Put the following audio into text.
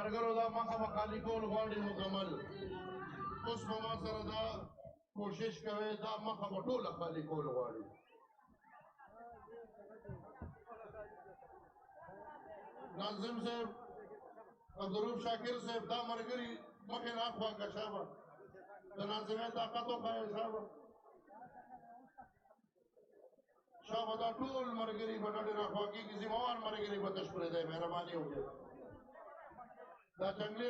مرګرو دا مخه مخالي کول غواړي مکمل اوس په ما سره دا کوشش کوي دا مخه په ټوله خالي کول غواړي ناظم صاحب عبدالروف شاکر صاحب دا مرګري مخې نه اخوا که شابه د ناظمۍ طاقت وښایه شابه شابه دا ټول مرګري به ډېر اخوا کېږي ذمهوار مرګري به تشکر دی مهرباني وکړئ دا جنګلي